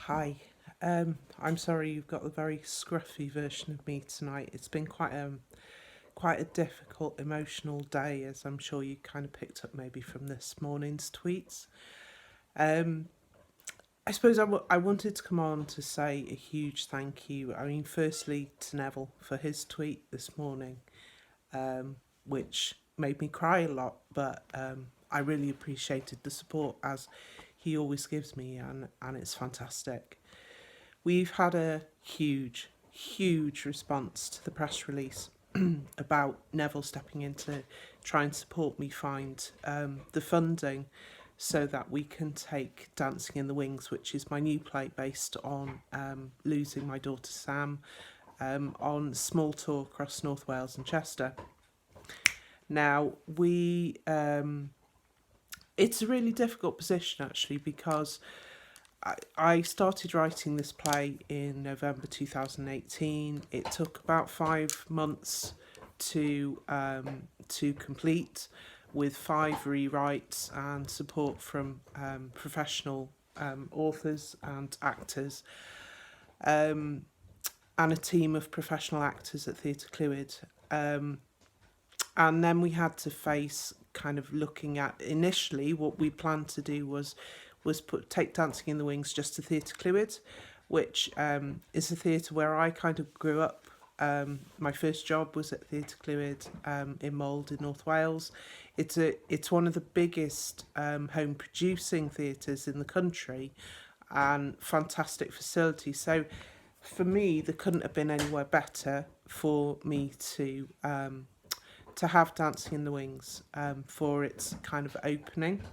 Hi. I'm sorry you've got the very scruffy version of me tonight. It's been quite a difficult emotional day, as I'm sure you kind of picked up maybe from this morning's tweets. Um, I suppose I wanted to come on to say a huge thank you. I mean, firstly to Neville for his tweet this morning, which made me cry a lot, but I really appreciated the support as he always gives me, and it's fantastic. We've had a huge response to the press release about Neville stepping in to try and support me find the funding so that we can take Dancing in the Wings, which is my new play based on losing my daughter Sam, on small tour across North Wales and Chester. Now, it's a really difficult position actually because I started writing this play in November 2018. It took about 5 months to complete, with 5 rewrites and support from professional authors and actors, and a team of professional actors at Theatre Clwyd. And then we had to face kind of looking at, initially what we planned to do was take Dancing in the Wings just to Theatre Clwyd, which is a theatre where I kind of grew up. My first job was at Theatre Clwyd in Mold in North Wales. It's one of the biggest home producing theatres in the country, and fantastic facilities. So for me, there couldn't have been anywhere better for me to have Dancing in the Wings for its kind of opening.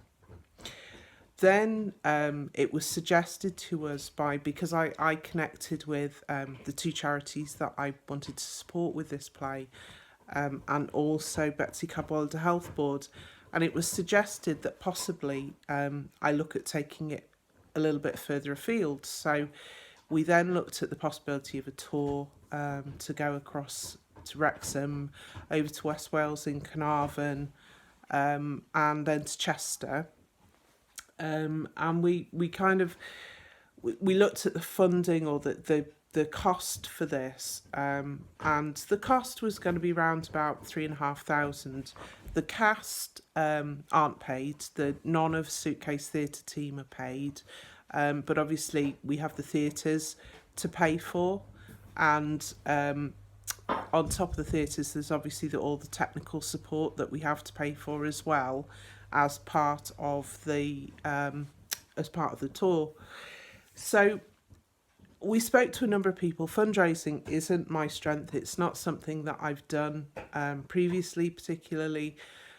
Then it was suggested to us because I connected with the 2 charities that I wanted to support with this play, and also Betsy Cadwallader Health Board, and it was suggested that possibly I look at taking it a little bit further afield. So we then looked at the possibility of a tour to go across to Wrexham, over to West Wales in Carnarvon, and then to Chester. And we looked at the funding, or the cost for this, and the cost was going to be around about 3,500. The cast aren't paid. None of Suitcase Theatre team are paid, but obviously we have the theatres to pay for, and on top of the theatres, there's obviously all the technical support that we have to pay for as well, as part of the tour. So we spoke to a number of people. Fundraising isn't my strength. It's not something that I've done previously particularly.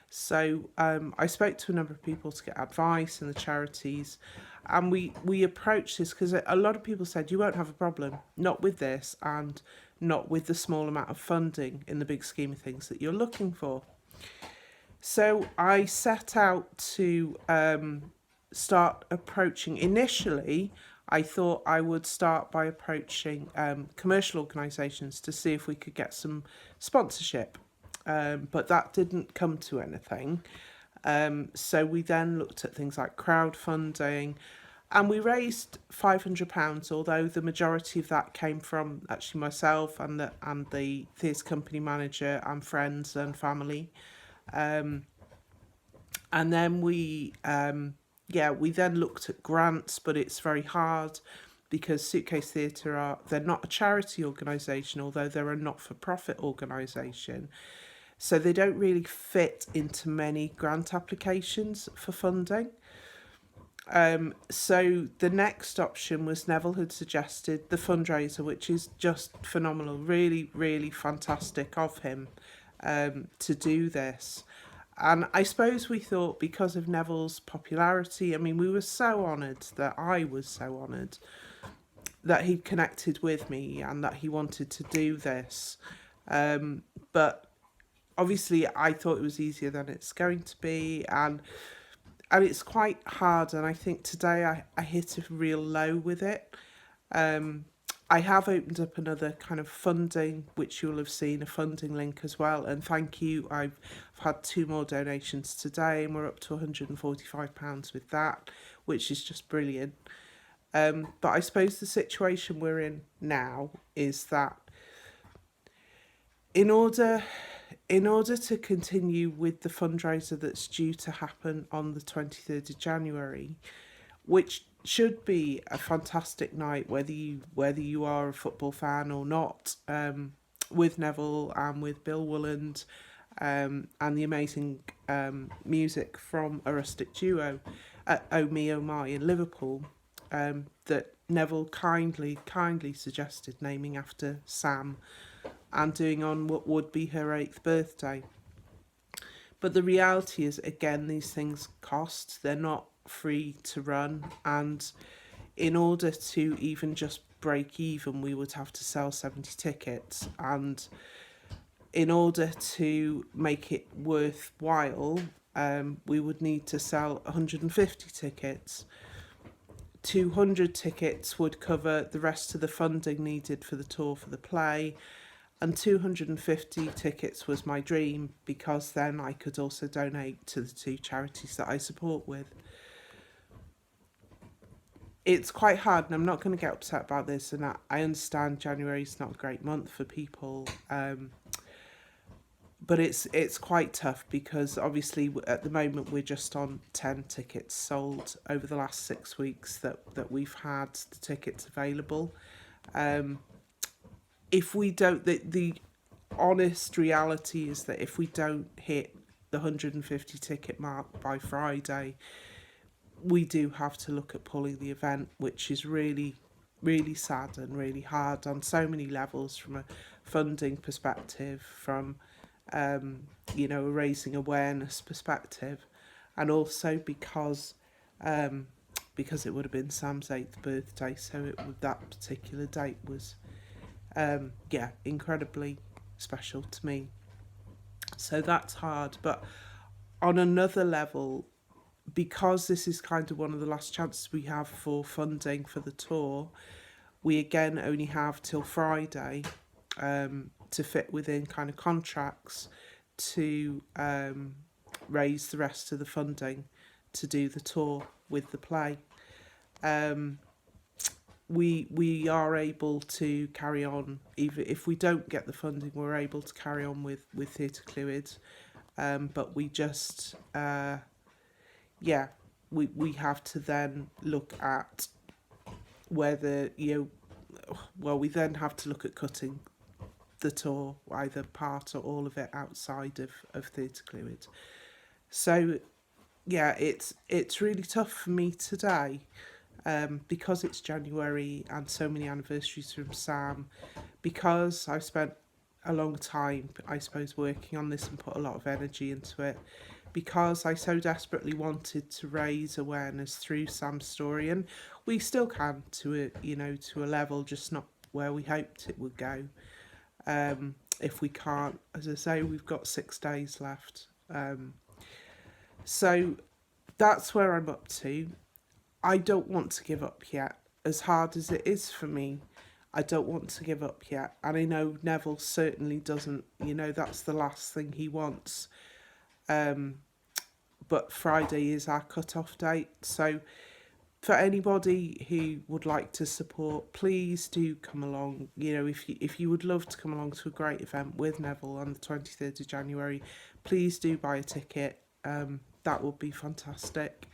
So I spoke to a number of people to get advice, and the charities, and we approached this because a lot of people said you won't have a problem, not with this and not with the small amount of funding in the big scheme of things that you're looking for. So I set out to start approaching. Initially, I thought I would start by approaching commercial organisations to see if we could get some sponsorship, but that didn't come to anything. So we then looked at things like crowdfunding, and we raised £500, although the majority of that came from actually myself and the theatre company manager and friends and family. And then we then looked at grants, but it's very hard because Suitcase Theatre they're not a charity organisation, although they're a not-for-profit organisation. So they don't really fit into many grant applications for funding. So the next option was Neville had suggested the fundraiser, which is just phenomenal, really, really fantastic of him to do this. And I suppose we thought, because of Neville's popularity, I mean, we were so honoured, that I was so honoured that he'd connected with me and that he wanted to do this. But obviously I thought it was easier than it's going to be, and it's quite hard, and I think today I hit a real low with it. I have opened up another kind of funding, which you'll have seen, a funding link as well, and thank you. I've had 2 more donations today, and we're up to £145 with that, which is just brilliant. But I suppose the situation we're in now is that in order to continue with the fundraiser that's due to happen on the 23rd of January, which should be a fantastic night, whether you are a football fan or not, with Neville and with Bill Wooland, and the amazing music from a rustic duo at Oh Me Oh My in Liverpool, that Neville kindly suggested naming after Sam and doing on what would be her 8th birthday. But the reality is, again, these things cost. They're not free to run, and in order to even just break even, we would have to sell 70 tickets, and in order to make it worthwhile, we would need to sell 150 tickets. 200 tickets would cover the rest of the funding needed for the tour for the play, and 250 tickets was my dream, because then I could also donate to the 2 charities that I support with. It's quite hard, and I'm not going to get upset about this, and I understand January is not a great month for people, but it's quite tough, because obviously at the moment we're just on 10 tickets sold over the last 6 weeks that we've had the tickets available. If we don't, the honest reality is that if we don't hit the 150 ticket mark by Friday, we do have to look at pulling the event, which is really sad and really hard on so many levels, from a funding perspective, from a raising awareness perspective, and also because it would have been Sam's 8th birthday, so that particular date was incredibly special to me. So that's hard. But on another level, because this is kind of one of the last chances we have for funding for the tour, we again only have till Friday to fit within kind of contracts to raise the rest of the funding to do the tour with the play. We are able to carry on, even if we don't get the funding, we're able to carry on with Theatre Clwyd, but we just we have to then look at whether we then have to look at cutting the tour, either part or all of it, outside of Theatre Clwyd. So yeah, it's really tough for me today, because it's January and so many anniversaries from Sam, because I've spent a long time, I suppose, working on this and put a lot of energy into it, because I so desperately wanted to raise awareness through Sam's story, and we still can to a level, just not where we hoped it would go. If we can't, as I say, we've got 6 days left. So that's where I'm up to. I don't want to give up yet. As hard as it is for me, I don't want to give up yet. And I know Neville certainly doesn't. That's the last thing he wants. But Friday is our cut-off date. So for anybody who would like to support, please do come along. If you would love to come along to a great event with Neville on the 23rd of January, please do buy a ticket. That would be fantastic.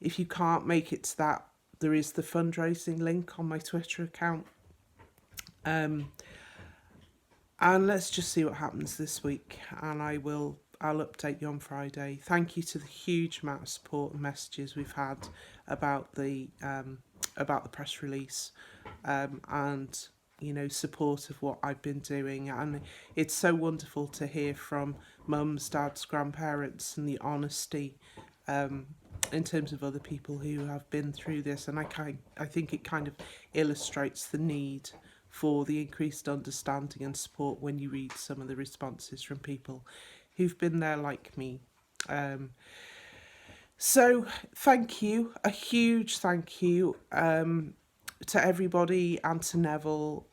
If you can't make it to that, there is the fundraising link on my Twitter account. And let's just see what happens this week, and I'll update you on Friday. Thank you to the huge amount of support and messages we've had about the press release, and support of what I've been doing. And it's so wonderful to hear from mums, dads, grandparents, and the honesty in terms of other people who have been through this. And I think it kind of illustrates the need for the increased understanding and support when you read some of the responses from people who've been there like me. So thank you, a huge thank you to everybody and to Neville.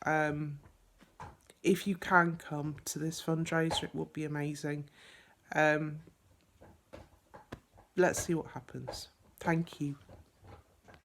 If you can come to this fundraiser, it would be amazing. Let's see what happens. Thank you.